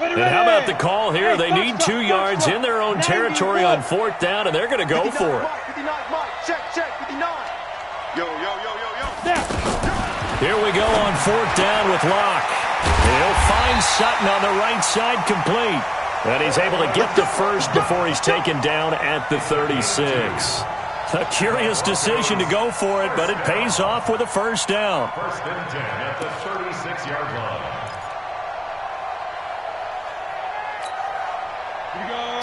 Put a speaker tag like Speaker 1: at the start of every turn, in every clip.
Speaker 1: And how about the call here? They need 2 yards in their own territory on 4th down, and they're going to go for it. Here we go on 4th down with Locke. He'll find Sutton on the right side, complete. And he's able to get the first before he's taken down at the 36. A curious decision to go for it, but it pays off with a first down.
Speaker 2: 1st and 10 at the 36-yard line.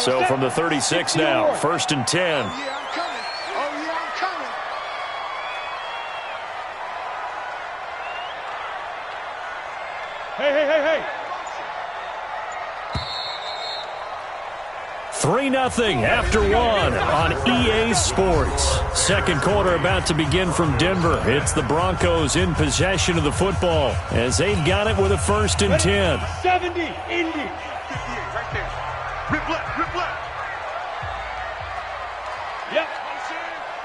Speaker 1: So from the 36 now, 1st and 10.
Speaker 3: Hey.
Speaker 1: 3-0 after 1 on EA Sports. Second quarter about to begin from Denver. It's the Broncos in possession of the football as they've got it with a 1st and 10.
Speaker 3: 70, Indy.
Speaker 2: Right there. Rip left.
Speaker 3: Yep.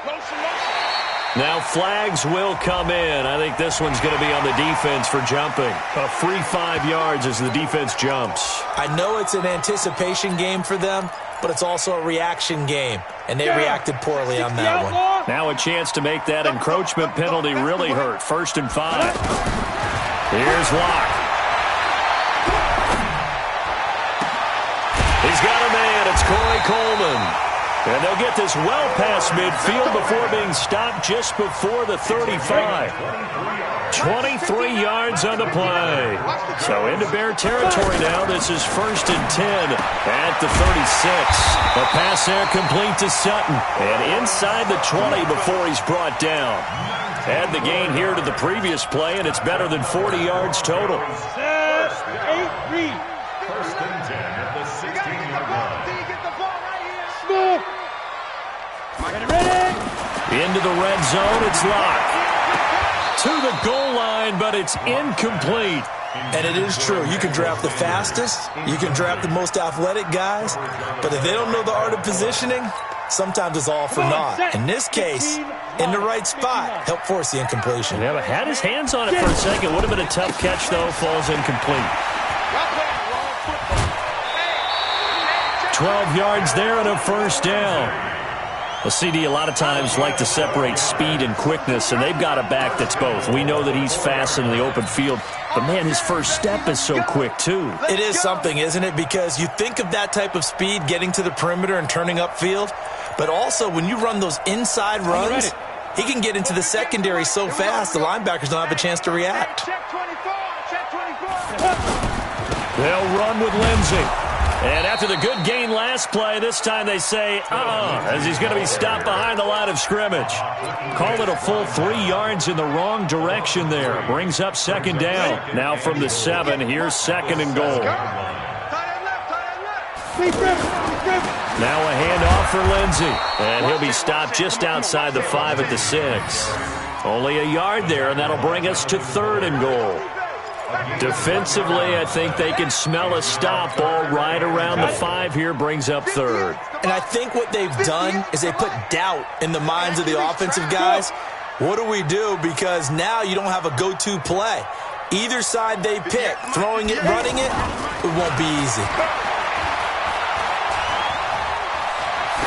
Speaker 3: Motion.
Speaker 1: Now flags will come in. I think this one's going to be on the defense for jumping. A free 5 yards as the defense jumps.
Speaker 4: I know it's an anticipation game for them, but it's also a reaction game, and they reacted poorly on that one.
Speaker 1: Now a chance to make that encroachment penalty really hurt. 1st and 5. Here's Locke. He's got a man. It's Corey Coleman. And they'll get this well past midfield before being stopped just before the 35. 23 yards on the play. So into Bear territory now. This is 1st and 10 at the 36. The pass there complete to Sutton. And inside the 20 before he's brought down. Add the gain here to the previous play, and it's better than 40 yards total.
Speaker 3: 8 read.
Speaker 2: 1st and 10 at the 16-yard line.
Speaker 1: Into the red zone, it's Locke. To the goal line, but it's incomplete.
Speaker 4: And it is true. You can draft the fastest. You can draft the most athletic guys. But if they don't know the art of positioning, sometimes it's all for naught. In this case, in the right spot, help force the incompletion.
Speaker 1: Yeah, but had his hands on it for a second. Would have been a tough catch, though. Falls incomplete. 12 yards there and a 1st down. A CD a lot of times like to separate speed and quickness, and they've got a back that's both. We know that he's fast in the open field, but, man, his first step is so quick, too.
Speaker 4: It is something, isn't it? Because you think of that type of speed getting to the perimeter and turning upfield, but also when you run those inside runs, he can get into the secondary so fast the linebackers don't have a chance to react.
Speaker 1: They'll run with Lindsey. And after the good gain last play, this time they say, as he's going to be stopped behind the line of scrimmage. Call it a full 3 yards in the wrong direction there. Brings up 2nd down. Now from the 7, here's 2nd and goal. Now a handoff for Lindsey. And he'll be stopped just outside the 5 at the 6. Only a yard there, and that'll bring us to 3rd and goal. Defensively, I think they can smell a stop. Ball right around the 5 here, brings up 3rd.
Speaker 4: And I think what they've done is they put doubt in the minds of the offensive guys. What do we do? Because now you don't have a go-to play. Either side they pick, throwing it, running it, it won't be easy.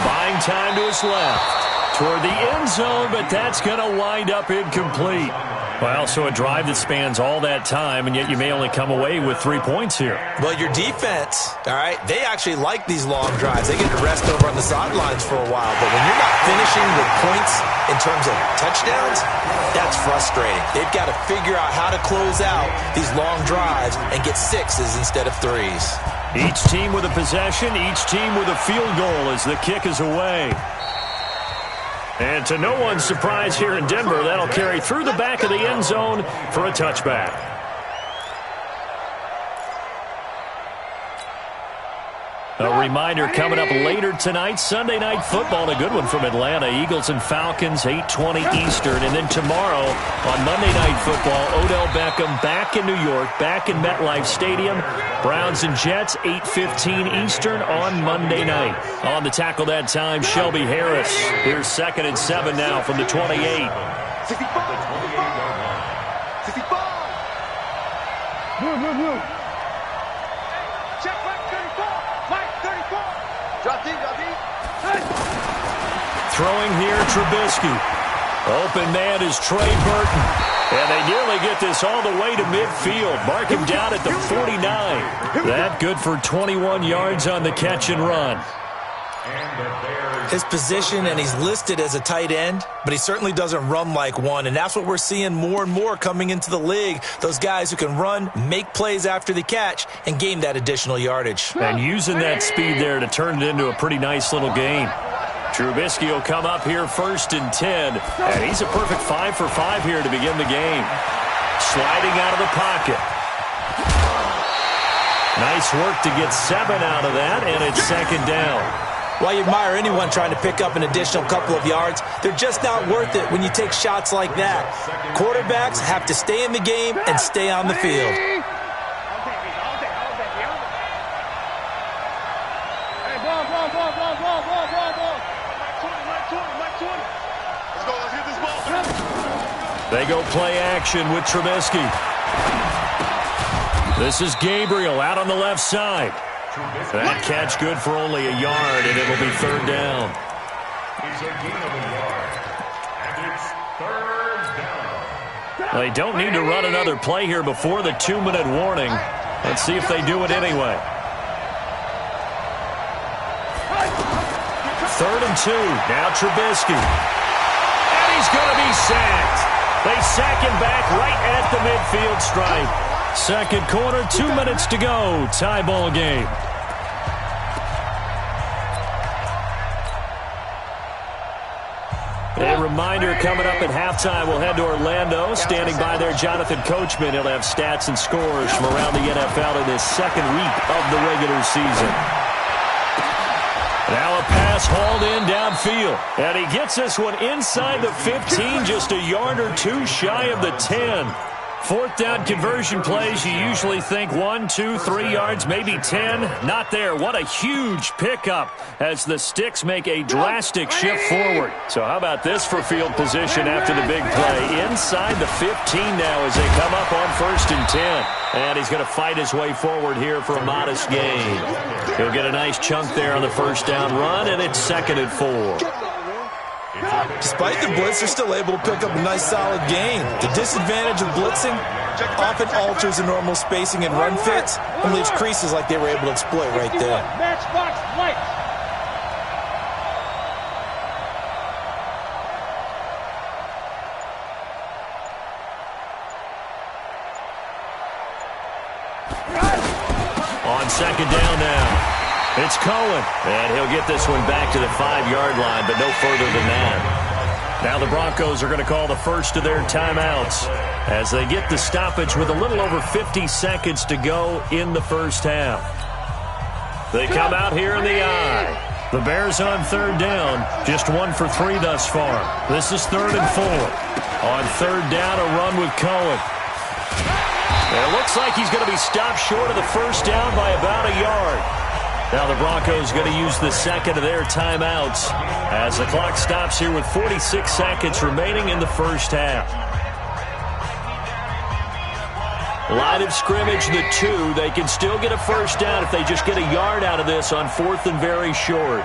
Speaker 1: Buying time to his left. Toward the end zone, but that's going to wind up incomplete. Well, so a drive that spans all that time, and yet you may only come away with 3 points here.
Speaker 4: Well, your defense, all right, they actually like these long drives. They get to rest over on the sidelines for a while. But when you're not finishing with points in terms of touchdowns, that's frustrating. They've got to figure out how to close out these long drives and get 6s instead of 3s.
Speaker 1: Each team with a possession, each team with a field goal as the kick is away. And to no one's surprise here in Denver, that'll carry through the back of the end zone for a touchback. A reminder coming up later tonight, Sunday Night Football, a good one from Atlanta. Eagles and Falcons, 8:20 Eastern. And then tomorrow on Monday Night Football, Odell Beckham back in New York, back in MetLife Stadium. Browns and Jets, 8:15 Eastern on Monday night. On the tackle that time, Shelby Harris. Here's 2nd and 7 now from the 28.
Speaker 3: 65. Move.
Speaker 1: Throwing here, Trubisky. Open man is Trey Burton. And they nearly get this all the way to midfield. Mark him down at the 49. That good for 21 yards on the catch and run.
Speaker 4: His position, and he's listed as a tight end, but he certainly doesn't run like one, and that's what we're seeing more and more coming into the league. Those guys who can run, make plays after the catch, and gain that additional yardage.
Speaker 1: And using that speed there to turn it into a pretty nice little game. Trubisky will come up here 1st and 10, and he's a perfect 5 for 5 here to begin the game. Sliding out of the pocket. Nice work to get 7 out of that, and it's 2nd down.
Speaker 4: While you admire anyone trying to pick up an additional couple of yards, they're just not worth it when you take shots like that. Quarterbacks have to stay in the game and stay on the field.
Speaker 1: They go play action with Trubisky. This is Gabriel out on the left side. That catch good for only a yard, and it'll be 3rd down.
Speaker 2: It's a gain of a yard. And it's 3rd down.
Speaker 1: They don't need to run another play here before the 2-minute warning. Let's see if they do it anyway. 3rd and 2. Now Trubisky. And he's going to be sacked. They sack him back right at the midfield stripe. 2nd quarter, 2 minutes to go. Tie ball game. A reminder coming up at halftime, we'll head to Orlando. Standing by there, Jonathan Coachman. He'll have stats and scores from around the NFL in this 2nd week of the regular season. Now a pass hauled in downfield. And he gets this one inside the 15, just a yard or 2 shy of the 10. 4th down conversion plays, you usually think 1, 2, 3 yards, maybe 10. Not there. What a huge pickup as the Sticks make a drastic shift forward. So how about this for field position after the big play? Inside the 15 now as they come up on 1st and 10. And he's going to fight his way forward here for a modest gain. He'll get a nice chunk there on the 1st down run, and it's 2nd and 4.
Speaker 4: Despite the blitz, they're still able to pick up a nice solid gain. The disadvantage of blitzing often alters the normal spacing and run fits and leaves creases like they were able to exploit right there.
Speaker 3: Matchbox lights.
Speaker 1: On 2nd down now. It's Cohen, and he'll get this one back to the 5-yard line, but no further than that. Now the Broncos are going to call the first of their timeouts as they get the stoppage with a little over 50 seconds to go in the 1st half. They come out here in the eye. The Bears on 3rd down, just 1 for 3 thus far. This is 3rd and 4. On 3rd down, a run with Cohen. And it looks like he's going to be stopped short of the 1st down by about a yard. Now the Broncos going to use the 2nd of their timeouts as the clock stops here with 46 seconds remaining in the 1st half. Line of scrimmage, the 2. They can still get a 1st down if they just get a yard out of this on 4th and very short.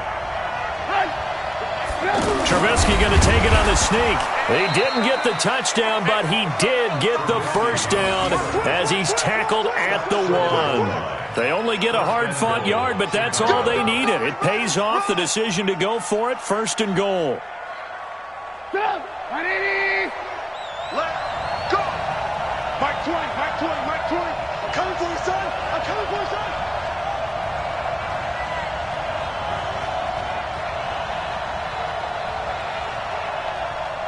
Speaker 1: Trubisky going to take it on the sneak. He didn't get the touchdown, but he did get the 1st down as he's tackled at the 1. They only get a hard-fought yard, but that's all they needed. It pays off the decision to go for it, 1st and goal.
Speaker 3: Let's go. Mike 20, Mike 20, Mike 20. I'm coming for you, son. I'm coming for you, son.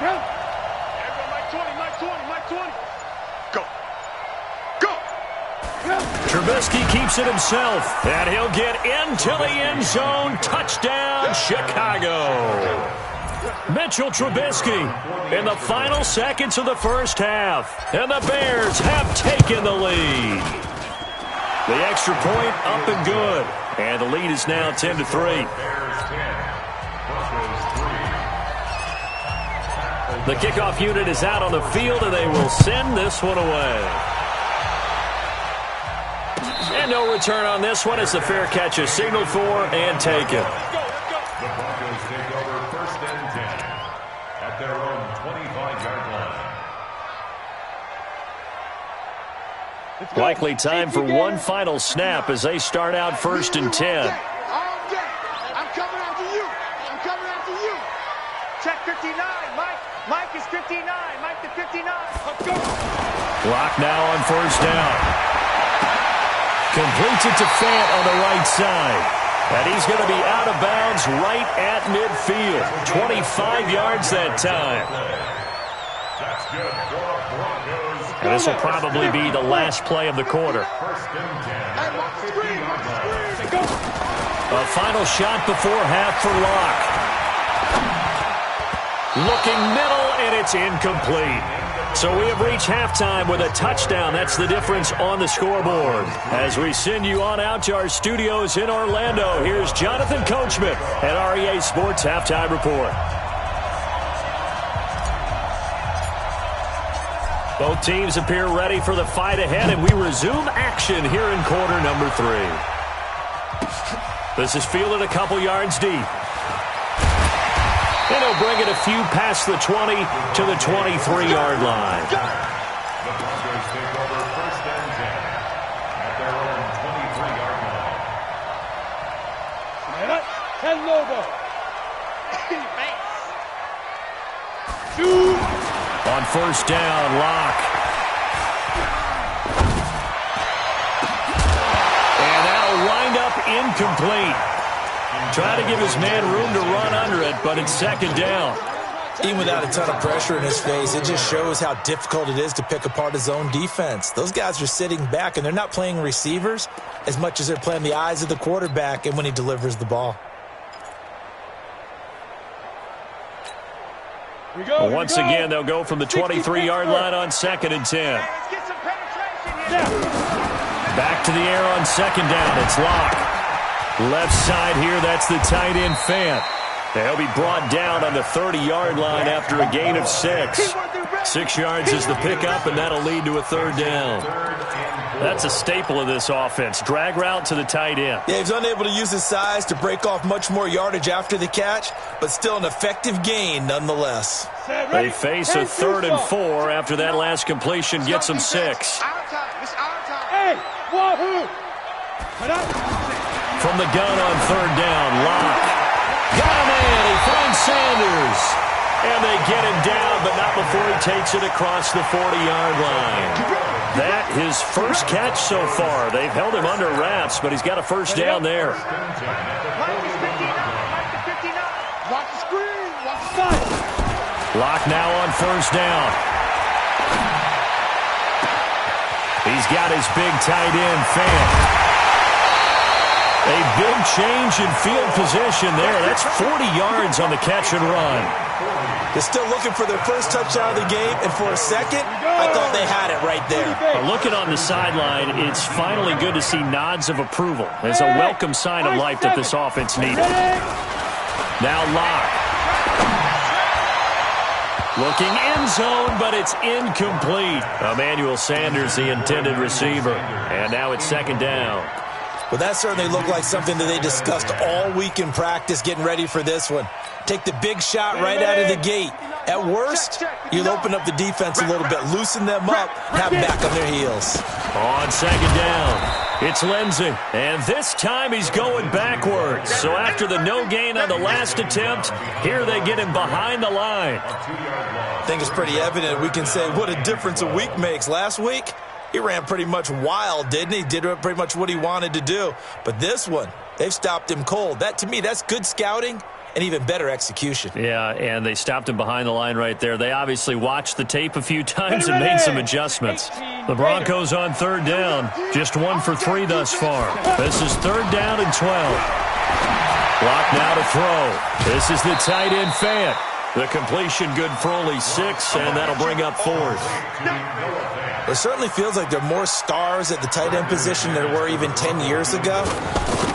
Speaker 3: Everyone, Mike 20, Mike 20, Mike 20. Go. Go.
Speaker 1: Trubisky keeps it himself, and he'll get into the end zone. Touchdown, Chicago. Mitchell Trubisky in the final seconds of the 1st half, and the Bears have taken the lead. The extra point up and good, and the lead is now 10-3. The kickoff unit is out on the field, and they will send this one away. And no return on this one as the fair catch is signaled for and taken.
Speaker 2: The Broncos take over 1st and 10.
Speaker 1: Likely time for one final snap as they start out 1st and 10.
Speaker 3: I'm coming after you. I'm coming after you.
Speaker 5: Check 59. Mike is 59. Mike to 59. Let's go.
Speaker 1: Clock now on 1st down. Completes it to Fant on the right side. And he's going to be out of bounds right at midfield. 25 yards that time.
Speaker 2: That's good for Broncos.
Speaker 1: And this will probably be the last play of the quarter.
Speaker 2: 1st and 10.
Speaker 3: Hey, watch the screen. Watch the screen.
Speaker 1: A final shot before half for Locke. Looking middle, and it's incomplete. So we have reached halftime with a touchdown. That's the difference on the scoreboard. As we send you on out to our studios in Orlando, here's Jonathan Coachman at REA Sports Halftime Report. Both teams appear ready for the fight ahead, and we resume action here in quarter number 3. This is fielded a couple yards deep. And he'll bring it a few past the 20 to the 23-yard line.
Speaker 2: The Broncos take over 1st and 10 at their own 23-yard line.
Speaker 1: On 1st down, Locke. And that'll wind up incomplete. Try to give his man room to run under it, but it's 2nd down.
Speaker 4: Even without a ton of pressure in his face, it just shows how difficult it is to pick apart his own defense. Those guys are sitting back, and they're not playing receivers as much as they're playing the eyes of the quarterback and when he delivers the ball.
Speaker 1: Once again, they'll go from the 23-yard line on 2nd and 10.
Speaker 5: Let's get some penetration here.
Speaker 1: Back to the air on 2nd down. It's Locke. Left side here, that's the tight end Fant. He'll be brought down on the 30-yard line after a gain of 6. 6 yards is the pickup, and that'll lead to a 3rd down. That's a staple of this offense. Drag route to the tight end.
Speaker 4: Yeah, he's unable to use his size to break off much more yardage after the catch, but still an effective gain nonetheless.
Speaker 1: They face a 3rd and 4 after that last completion gets them 6.
Speaker 3: Our time. It's our time.
Speaker 5: Hey, wahoo!
Speaker 1: From the gun on 3rd down, Locke. Got him in. He finds Sanders. And they get him down, but not before he takes it across the 40-yard line. That his first catch so far. They've held him under wraps, but he's got a 1st down there.
Speaker 5: Mike is 59. Mike to 59.
Speaker 3: Watch the screen. Watch the side.
Speaker 1: Locke now on 1st down. He's got his big tight end, Fant. A big change in field position there. That's 40 yards on the catch and run.
Speaker 4: They're still looking for their first touchdown of the game, and for a second, I thought they had it right there.
Speaker 1: Looking on the sideline, it's finally good to see nods of approval. It's a welcome sign of life that this offense needed. Now Locke. Looking end zone, but it's incomplete. Emmanuel Sanders, the intended receiver. And now it's 2nd down.
Speaker 4: Well, that certainly looked like something that they discussed all week in practice getting ready for this one. Take the big shot right out of the gate. At worst, you'll open up the defense a little bit, loosen them up, have them back on their heels.
Speaker 1: On 2nd down, it's Lindsey. And this time he's going backwards. So after the no gain on the last attempt, here they get him behind the line.
Speaker 4: I think it's pretty evident we can say what a difference a week makes. Last week, he ran pretty much wild, didn't he? Did pretty much what he wanted to do. But this one, they've stopped him cold. That, to me, that's good scouting and even better execution.
Speaker 1: Yeah, and they stopped him behind the line right there. They obviously watched the tape a few times and made some adjustments. The Broncos on 3rd down, just 1 for 3 thus far. This is 3rd down and 12. Locke now to throw. This is the tight end Fant. The completion good for only 6, and that'll bring up 4th.
Speaker 4: It certainly feels like there are more stars at the tight end position than there were even 10 years ago.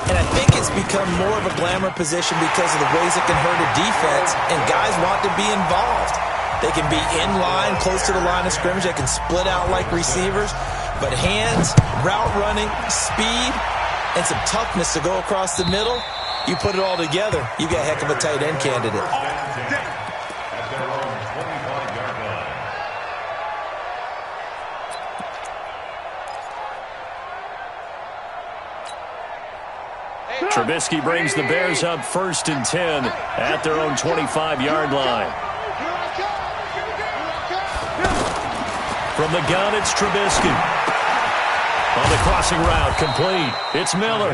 Speaker 4: And I think it's become more of a glamour position because of the ways it can hurt a defense, and guys want to be involved. They can be in line, close to the line of scrimmage. They can split out like receivers. But hands, route running, speed, and some toughness to go across the middle, you put it all together, you got a heck of a tight end candidate.
Speaker 1: Trubisky brings the Bears up 1st and 10 at their own 25-yard line. From the gun, it's Trubisky. On the crossing route, complete. It's Miller.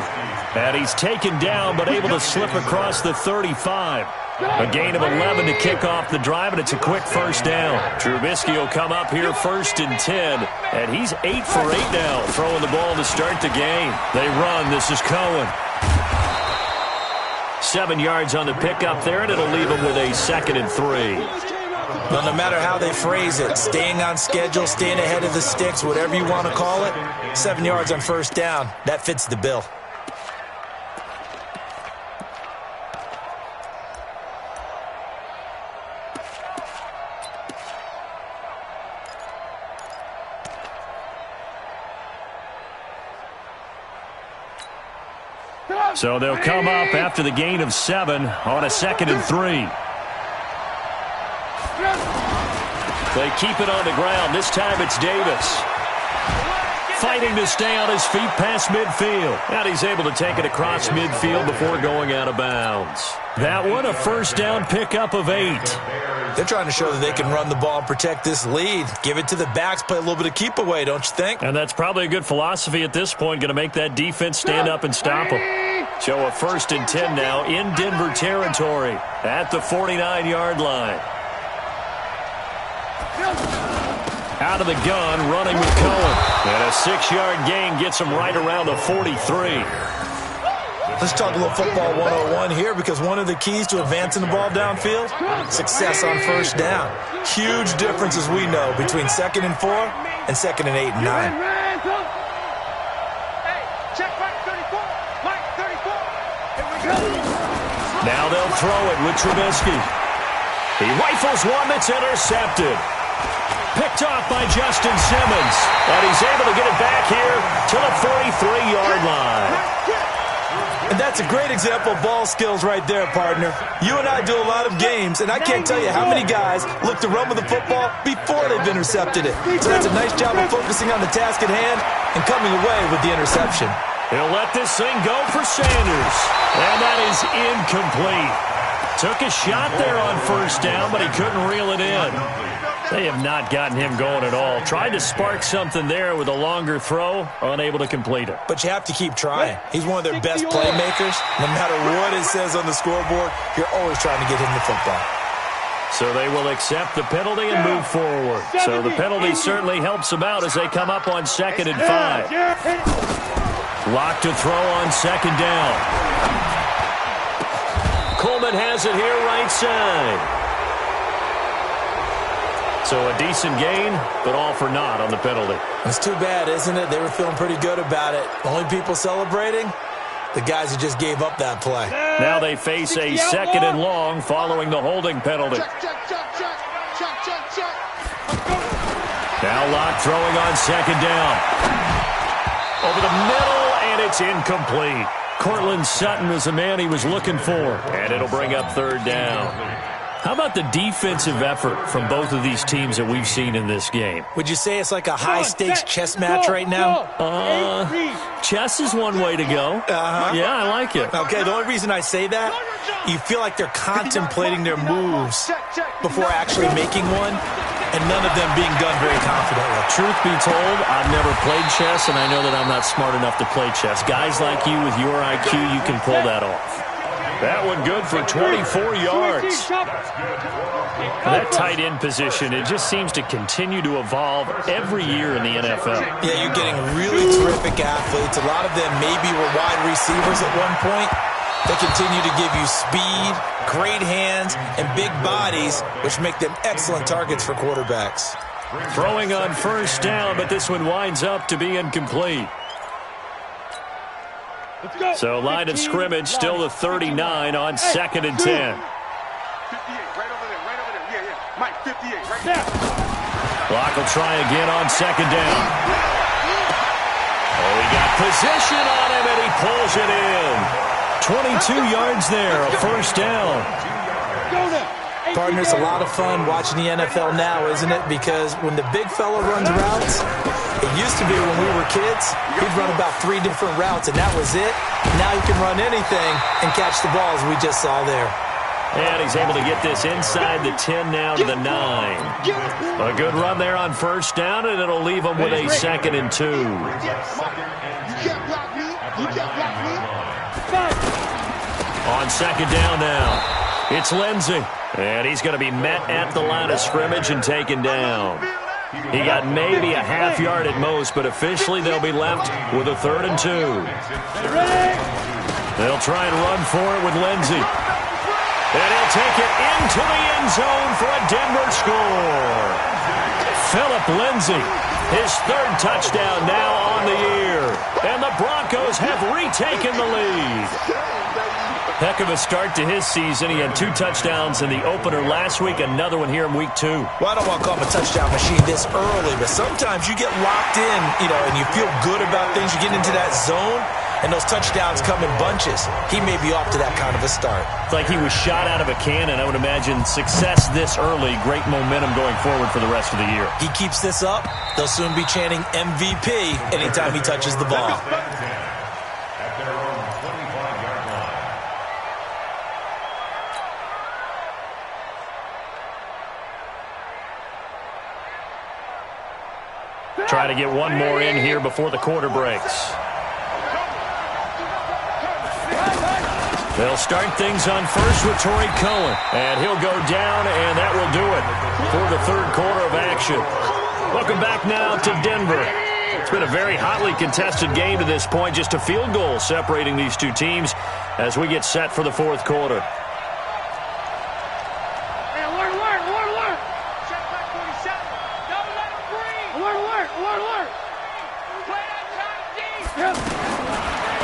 Speaker 1: And he's taken down, but able to slip across the 35. A gain of 11 to kick off the drive, and it's a quick first down. Trubisky will come up here 1st and 10, and he's 8 for 8 now, throwing the ball to start the game. They run. This is Cohen. 7 yards on the pickup there, and it'll leave him with a 2nd and 3.
Speaker 4: Well, no matter how they phrase it, staying on schedule, staying ahead of the sticks, whatever you want to call it, 7 yards on first down, that fits the bill.
Speaker 1: So they'll come up after the gain of 7 on a 2nd and 3. They keep it on the ground. This time it's Davis. Fighting to stay on his feet past midfield. And he's able to take it across midfield before going out of bounds. That one, a first down pickup of 8.
Speaker 4: They're trying to show that they can run the ball and protect this lead. Give it to the backs, play a little bit of keep away, don't you think?
Speaker 1: And that's probably a good philosophy at this point. Going to make that defense stand up and stop them. So a 1st and 10 now in Denver territory at the 49-yard line. Out of the gun, running with Cohen. And a 6-yard gain gets him right around the 43.
Speaker 4: Let's talk a little football 101 here, because one of the keys to advancing the ball downfield, success on first down. Huge difference, as we know, between 2nd and 4 and 2nd and 8 and 9.
Speaker 5: Hey, check Mike 34. Mike 34. Here we go.
Speaker 1: Now they'll throw it with Trubisky. He rifles one that's intercepted. Picked off by Justin Simmons. And he's able to get it back here to the 43-yard line.
Speaker 4: And that's a great example of ball skills right there, partner. You and I do a lot of games, and I can't tell you how many guys look to run with the football before they've intercepted it. So that's a nice job of focusing on the task at hand and coming away with the interception.
Speaker 1: He'll let this thing go for Sanders. And that is incomplete. Took a shot there on first down, but he couldn't reel it in. They have not gotten him going at all. Tried to spark something there with a longer throw, unable to complete it.
Speaker 4: But you have to keep trying. He's one of their best playmakers. No matter what it says on the scoreboard, you're always trying to get him the football.
Speaker 1: So they will accept the penalty and move forward. So the penalty certainly helps them out as they come up on 2nd and 5. Lock to throw on 2nd down. Coleman has it here right side. So a decent gain, but all for naught on the penalty.
Speaker 4: It's too bad, isn't it? They were feeling pretty good about it. Only people celebrating? The guys who just gave up that play.
Speaker 1: Now they face a 2nd and long following the holding penalty. Now Locke throwing on 2nd down. Over the middle, and it's incomplete. Cortland Sutton was the man he was looking for, and it'll bring up 3rd down. How about the defensive effort from both of these teams that we've seen in this game?
Speaker 4: Would you say it's like a high-stakes chess match right now?
Speaker 1: Chess is one way to go. Yeah, I like it.
Speaker 4: Okay, the only reason I say that, you feel like they're contemplating their moves before actually making one, and none of them being done very confidently.
Speaker 1: Truth be told, I've never played chess, and I know that I'm not smart enough to play chess. Guys like you with your IQ, you can pull that off. That one good for 24 yards. That tight end position, it just seems to continue to evolve every year in the NFL.
Speaker 4: Yeah, you're getting really terrific athletes. A lot of them maybe were wide receivers at one point. They continue to give you speed, great hands, and big bodies, which make them excellent targets for quarterbacks.
Speaker 1: Throwing on first down, but this one winds up to be incomplete. So line of scrimmage still the 39 on 2nd and 10.
Speaker 3: 58, right over there, right over there. Yeah. Mike, 58, right there.
Speaker 1: Block will try again on 2nd down. Oh, he got position on him, and he pulls it in. 22 yards there, a first down.
Speaker 3: Go now.
Speaker 4: Partner, it's a lot of fun watching the NFL now, isn't it? Because when the big fella runs routes, it used to be when we were kids, he'd run about 3 different routes, and that was it. Now he can run anything and catch the balls we just saw there.
Speaker 1: And he's able to get this inside the 10 now to the 9. A good run there on first down, and it'll leave him with a 2nd and 2.
Speaker 3: You can't block me. You can't block me.
Speaker 1: On 2nd down now, it's Lindsey. And he's going to be met at the line of scrimmage and taken down. He got maybe a half yard at most, but officially they'll be left with a 3rd and 2. They'll try and run for it with Lindsey. And he'll take it into the end zone for a Denver score. Phillip Lindsey, his 3rd touchdown now on the year. And the Broncos have retaken the lead. Heck of a start to his season. He had 2 touchdowns in the opener last week, another one here in week 2.
Speaker 4: Well, I don't want to call him a touchdown machine this early, but sometimes you get locked in, and you feel good about things. You get into that zone, and those touchdowns come in bunches. He may be off to that kind of a start.
Speaker 1: It's like he was shot out of a cannon. I would imagine success this early, great momentum going forward for the rest of the year.
Speaker 4: He keeps this up, they'll soon be chanting MVP anytime he touches the ball.
Speaker 2: At their own 25-yard line.
Speaker 1: Try to get one more in here before the quarter breaks. They'll start things on first with Torrey Cohen. And he'll go down, and that will do it for the 3rd quarter of action. Welcome back now to Denver. It's been a very hotly contested game to this point. Just a field goal separating these 2 teams as we get set for the 4th quarter.
Speaker 5: Hey, alert. Check back 47. Don't let him breathe. Alert. Play that time deep.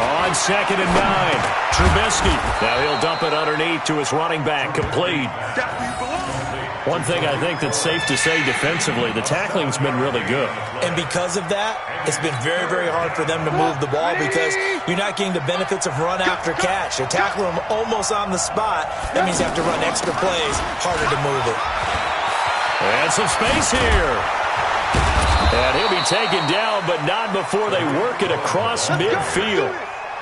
Speaker 1: On 2nd and 9, Trubisky. Now he'll dump it underneath to his running back, complete. One thing I think that's safe to say defensively, the tackling's been really good.
Speaker 4: And because of that, it's been very, very hard for them to move the ball because you're not getting the benefits of run after catch. They're tackling them almost on the spot. That means you have to run extra plays, harder to move it.
Speaker 1: And some space here. And he'll be taken down, but not before they work it across midfield.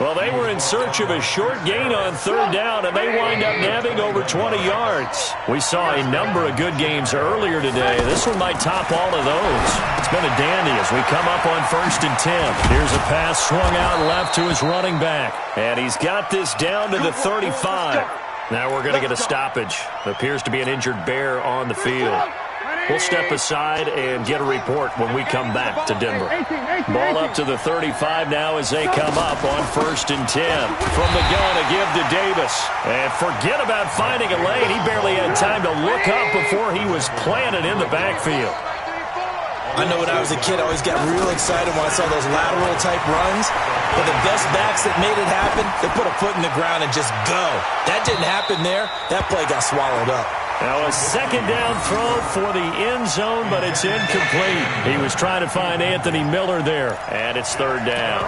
Speaker 1: Well, they were in search of a short gain on 3rd down, and they wind up nabbing over 20 yards. We saw a number of good games earlier today. This one might top all of those. It's been a dandy as we come up on 1st and 10. Here's a pass swung out left to his running back. And he's got this down to the 35. Now we're going to get a stoppage. Appears to be an injured bear on the field. We'll step aside and get a report when we come back to Denver. Ball up to the 35 now as they come up on 1st and 10. From the gun, a give to Davis. And forget about finding a lane. He barely had time to look up before he was planted in the backfield.
Speaker 4: I know when I was a kid, I always got real excited when I saw those lateral-type runs. But the best backs that made it happen, they put a foot in the ground and just go. That didn't happen there. That play got swallowed up.
Speaker 1: Now a 2nd down throw for the end zone, but it's incomplete. He was trying to find Anthony Miller there, and it's 3rd down.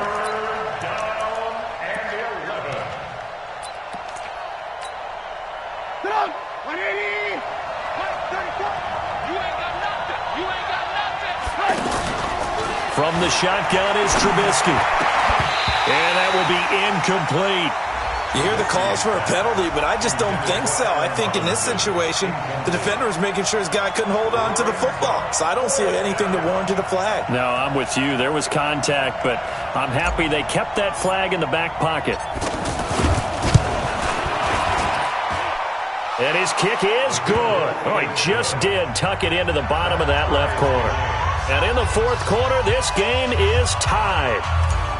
Speaker 1: From the shotgun is Trubisky. And that will be incomplete.
Speaker 4: You hear the calls for a penalty, but I just don't think so. I think in this situation, the defender was making sure his guy couldn't hold on to the football. So I don't see anything that warranted a flag.
Speaker 1: No, I'm with you. There was contact, but I'm happy they kept that flag in the back pocket. And his kick is good. Oh, he just did tuck it into the bottom of that left corner. And in the 4th quarter, this game is tied.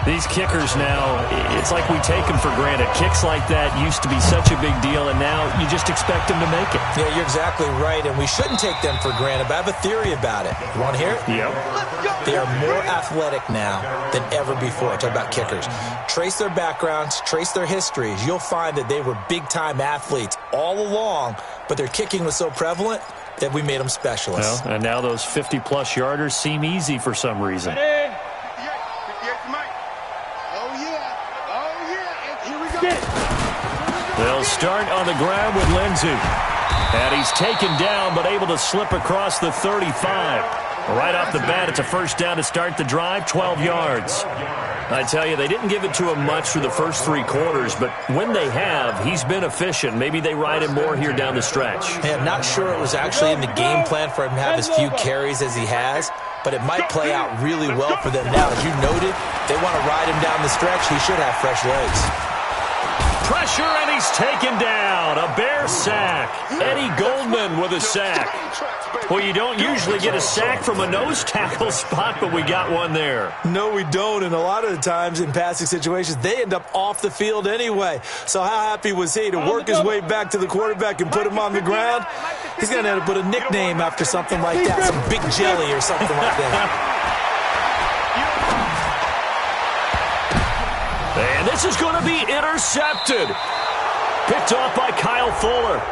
Speaker 1: These kickers now, it's like we take them for granted. Kicks like that used to be such a big deal, and now you just expect them to make it.
Speaker 4: Yeah, you're exactly right, and we shouldn't take them for granted, but I have a theory about it. You want to hear it?
Speaker 1: Yep.
Speaker 4: They are more athletic now than ever before. Talk about kickers. Trace their backgrounds, trace their histories. You'll find that they were big-time athletes all along, but their kicking was so prevalent that we made them specialists.
Speaker 1: Well, and now those 50-plus yarders seem easy for some reason. They'll start on the ground with Lindsey. And he's taken down, but able to slip across the 35. Right off the bat, it's a first down to start the drive, 12 yards. I tell you, they didn't give it to him much through the first 3 quarters, but when they have, he's been efficient. Maybe they ride him more here down the stretch.
Speaker 4: Hey, I'm not sure it was actually in the game plan for him to have as few carries as he has, but it might play out really well for them now. As you noted, they want to ride him down the stretch. He should have fresh legs.
Speaker 1: Pressure, and he's taken down. A Bear sack. Eddie Goldman with a sack. Well, you don't usually get a sack from a nose tackle spot, but we got one there.
Speaker 4: No, we don't, and a lot of the times in passing situations, they end up off the field anyway. So how happy was he to work his way back to the quarterback and put him on the ground? He's going to have to put a nickname after something like that, some Big Jelly or something like that.
Speaker 1: And this is going to be intercepted. Picked off by Kyle Fuller.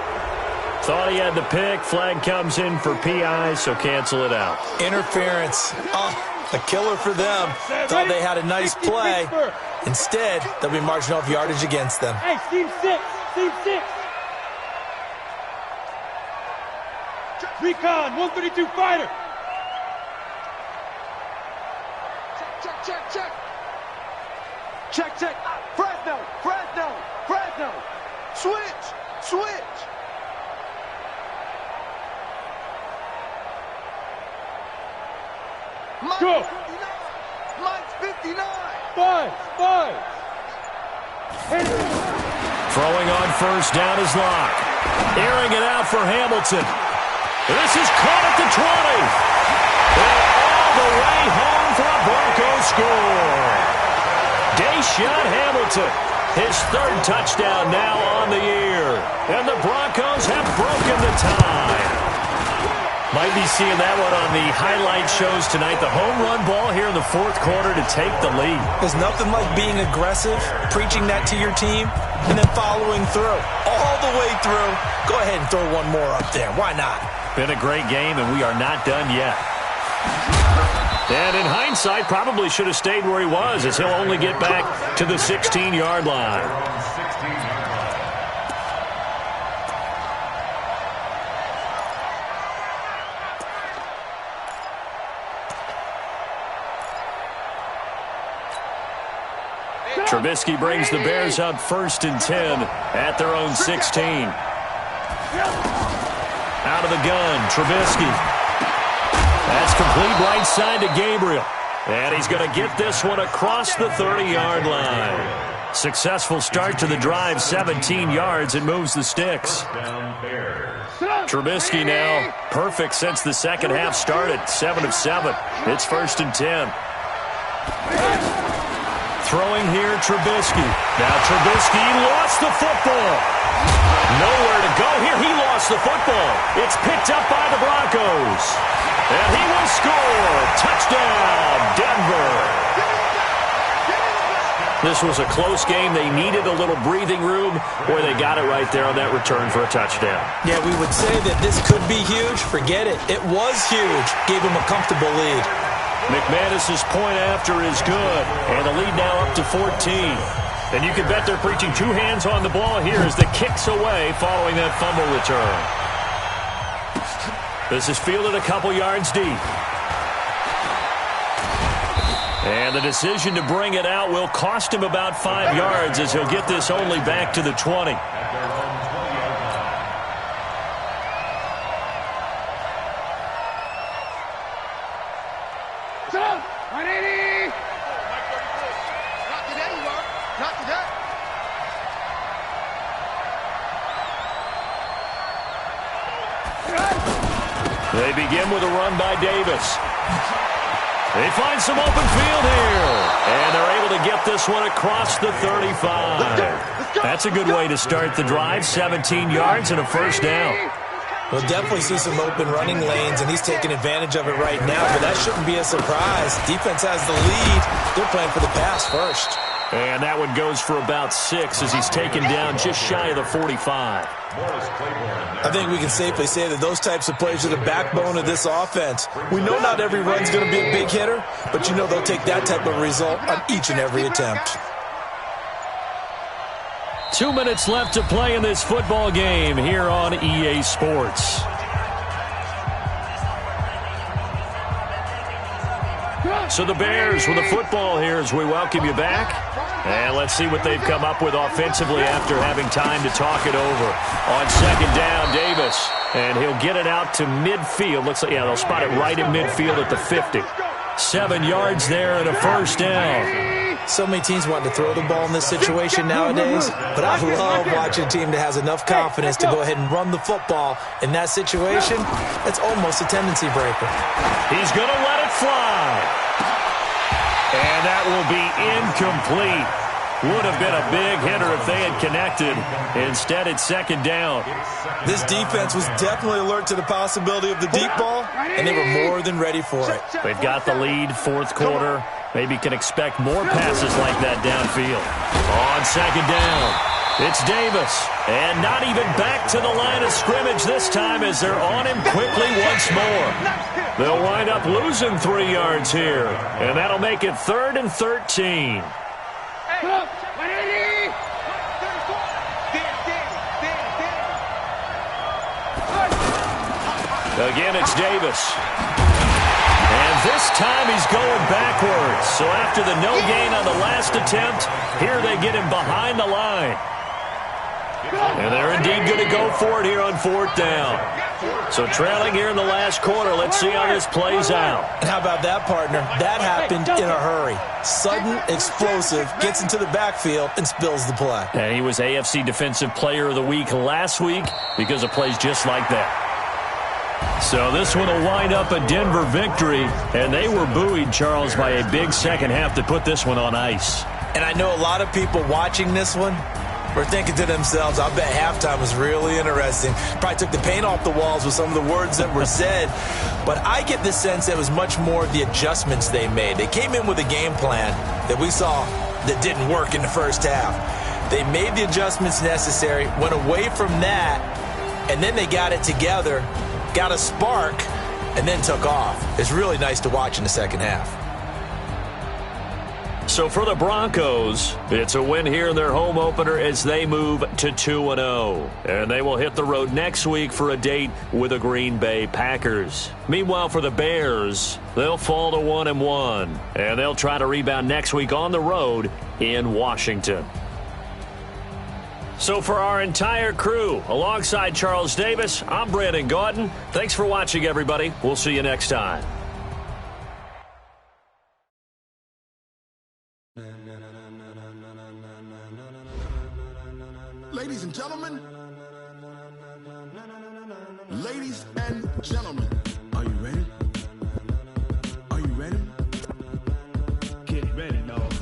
Speaker 1: Thought he had the pick. Flag comes in for PI, so cancel it out.
Speaker 4: Interference. Oh, a killer for them. Thought they had a nice play. Instead, they'll be marching off yardage against them.
Speaker 3: Hey, team 6. Team 6. Recon, 132 fighter. Check, check, check. Check, check. Fresno, Fresno, Fresno. Switch, switch. Go. Mike's 59. Five.
Speaker 1: Throwing on first down is Locke. Airing it out for Hamilton. This is caught at the 20. And all the way home for a Broncos score. Deshaun Hamilton, his 3rd touchdown now on the year. And the Broncos have broken the tie. Might be seeing that one on the highlight shows tonight. The home run ball here in the 4th quarter to take the lead.
Speaker 4: There's nothing like being aggressive, preaching that to your team, and then following through. All the way through. Go ahead and throw one more up there. Why not?
Speaker 1: Been a great game, and we are not done yet. And in hindsight, probably should have stayed where he was, as he'll only get back to the 16-yard line. Trubisky brings the Bears up 1st and 10 at their own 16. Out of the gun, Trubisky. That's complete right side to Gabriel. And he's going to get this one across the 30-yard line. Successful start to the drive, 17 yards, and moves the sticks. Trubisky now perfect since the second half started, 7 of 7. It's 1st and 10. Throwing here, Trubisky. Now Trubisky lost the football. Nowhere to go here. He lost the football. It's picked up by the Broncos. And he will score. Touchdown, Denver. This was a close game. They needed a little breathing room, or they got it right there on that return for a touchdown.
Speaker 4: Yeah, we would say that this could be huge. Forget it. It was huge. Gave him a comfortable lead.
Speaker 1: McManus's point after is good, and the lead now up to 14. And you can bet they're preaching 2 hands on the ball here as the kick's away following that fumble return. This is fielded a couple yards deep. And the decision to bring it out will cost him about 5 yards as he'll get this only back to the 20. They begin with a run by Davis. They find some open field here. And they're able to get this one across the 35. That's a good way to start the drive. 17 yards and a first down.
Speaker 4: We'll definitely see some open running lanes, and he's taking advantage of it right now, but that shouldn't be a surprise. Defense has the lead. They're playing for the pass first.
Speaker 1: And that one goes for about 6 as he's taken down just shy of the 45.
Speaker 4: I think we can safely say that those types of plays are the backbone of this offense. We know not every run's going to be a big hitter, but you know they'll take that type of result on each and every attempt.
Speaker 1: 2 minutes left to play in this football game here on EA Sports. So the Bears with the football here as we welcome you back. And let's see what they've come up with offensively after having time to talk it over. On second down, Davis. And he'll get it out to midfield. Looks like, yeah, they'll spot it right in midfield at the 50. 7 yards there and a first down.
Speaker 4: So many teams want to throw the ball in this situation nowadays, but I love watching a team that has enough confidence to go ahead and run the football. In that situation, that's almost a tendency breaker.
Speaker 1: He's going to let it fly. And that will be incomplete. Would have been a big hitter if they had connected. Instead, it's second down.
Speaker 4: This defense was definitely alert to the possibility of the deep ball, and they were more than ready for it.
Speaker 1: They've got the lead, fourth quarter. Maybe can expect more passes like that downfield. On second down, it's Davis. And not even back to the line of scrimmage this time as they're on him quickly once more. They'll wind up losing 3 yards here. And that'll make it 3rd and 13. Again, it's Davis. And this time he's going backwards. So after the no gain on the last attempt, here they get him behind the line. And they're indeed going to go for it here on 4th down. So trailing here in the last quarter. Let's see how this plays out.
Speaker 4: And how about that, partner? That happened in a hurry. Sudden, explosive, gets into the backfield and spills the play.
Speaker 1: And he was AFC Defensive Player of the Week last week because of plays just like that. So this one will wind up a Denver victory, and they were buoyed, Charles, by a big second half to put this one on ice.
Speaker 4: And I know a lot of people watching this one were thinking to themselves, I bet halftime was really interesting. Probably took the paint off the walls with some of the words that were said. But I get the sense that it was much more the adjustments they made. They came in with a game plan that we saw that didn't work in the first half. They made the adjustments necessary, went away from that, and then they got it together, got a spark, and then took off. It's really nice to watch in the second half.
Speaker 1: So for the Broncos, it's a win here in their home opener as they move to 2-0. And they will hit the road next week for a date with the Green Bay Packers. Meanwhile, for the Bears, they'll fall to 1-1. And they'll try to rebound next week on the road in Washington. So for our entire crew, alongside Charles Davis, I'm Brandon Gaudin. Thanks for watching, everybody. We'll see you next time.
Speaker 3: Ladies and gentlemen, are you ready? Are you ready? Get ready, dog.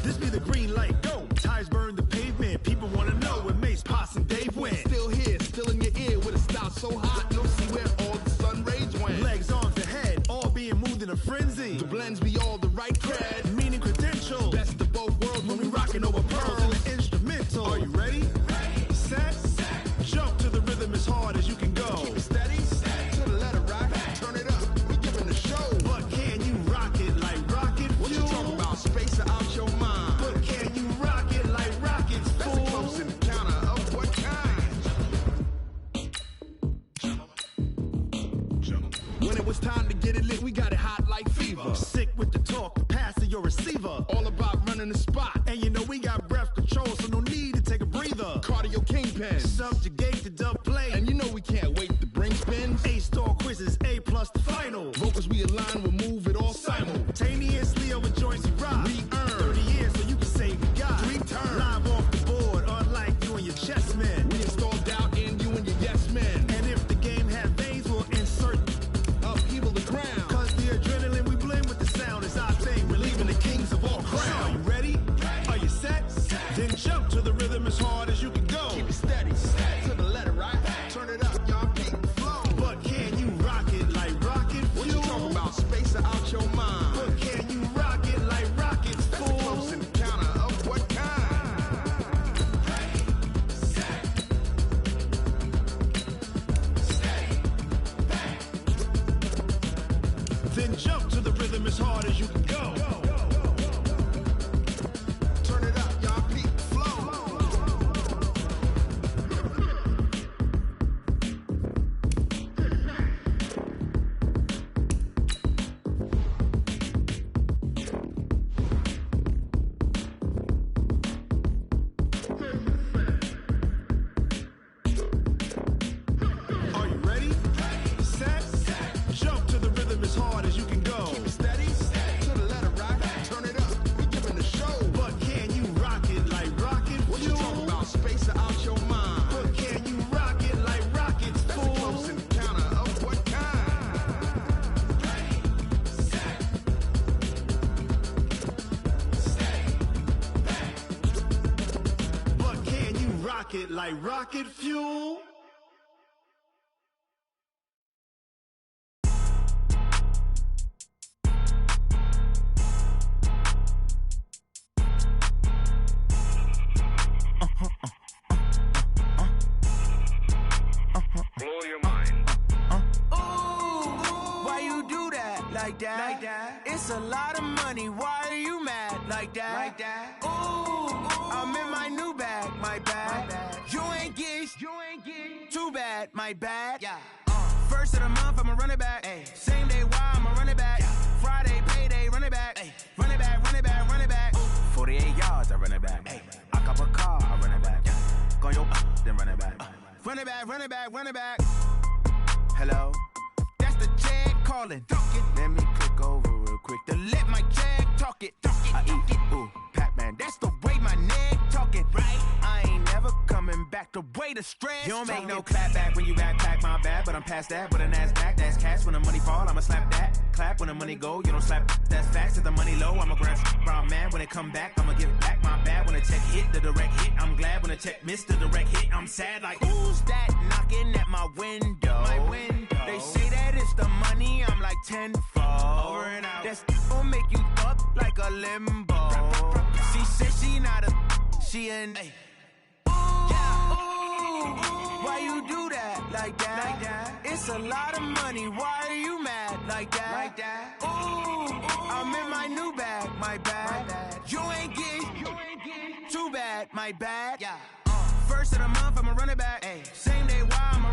Speaker 3: This be the green light, go. Tires burn the pavement. People want to know when Mace, Poss, and Dave went. Still here, still in your ear with a style so hot, you'll see where all the sun rays went. Legs, arms, the head, all being moved in a frenzy. The blends be all the right cred, meaning credentials. Best of both worlds when we rocking over pearls in the instrumental. Are you ready? Set, jump to the rhythm as hard as you can go. Keep it steady, to the letter right, turn it up, we giving the show. But can you rock it like rocket fuel? What you talking about, space out your mind? But can you rock it like rockets, fool? That's a close encounter of what kind? When it was time to get it lit, we got it hot like fever. Sick with the talk, the pass to your receiver. All about running the spot. And you know we got breath control, so no need to take a breather. Cardio kingpin, subjugate the dub play. And you know we can't wait to bring spins. A-star quizzes, A+ the final. Vocals we align, we'll move it all simultaneously over joints we rock. We earn 30 years so you can say we got 3 turns. Live off the board, unlike you and your chess men. We install doubt in you and your yes men. And if the game had veins, we'll insert upheaval the crown. Cause the adrenaline we blend with the sound is our thing. Relieving the kings of all crowns. Are you ready? Are you set? Then jump to the rhythm as hard as you can go. Keep it steady, to the letter right. Turn it up, y'all keep the flow. But can you rock it like rocket fuel? What you talking about, space out Then jump to the rhythm as hard as you can go. Turn it up, y'all peak flow. Are you ready? Set. Jump to the rhythm as hard as you can go. Keep it steady. To the letter right. Turn it up. We giving the show. But can you rock it like rocket? What you talking about? Space out your mind. But can you rock it like rockets? That's a close encounter of what kind? But can you rock it like rocket fuel?
Speaker 2: Blow your mind.
Speaker 6: Why you do that like that? Like that? It's a lot of money. Why are you mad like that? Like that? Ooh, I'm in my new bag, my bad. You ain't get too bad, my bad. Yeah. First of the month, I'ma run it back. Ay. Same day, why I'ma run it back. Yeah. Friday, payday, run it back. Ay. Run it back, run it back, run it back. 48 yards, I run it back. Ay. I cop a car, I run it back. Yeah. Go yo, then run it back. Run it back, run it back, run it back. Hello? That's the jag calling. Let me click over real quick to let my jag talk it. I eat it, ooh, Pac-Man. That's the way my neck talking. Right? I ain't never coming back the way the stress. You don't make no clap back when you backpack, my bad, but I'm past that. With a NASDAQ, that's cash. When the money fall, I'ma slap that. Clap when the money go, you don't slap. That's facts. If the money low, I'ma grab brown man. When it come back, I'ma give it back. My bad when the check hit, the direct hit. I'm glad when the check missed the direct hit. I'm sad like, who's that knocking at my window? My window. They say that it's the money, I'm like tenfold. Over and out. That's gon' make you up like a limbo. She said she not a, she an. Why you do that like that? Like that? It's a lot of money. Why are you mad like that? Like that? Ooh, I'm in my new bag, my bad. You ain't get too bad, my bad. Yeah. First of the month, I'ma run it back. Ay. Same day, why I'ma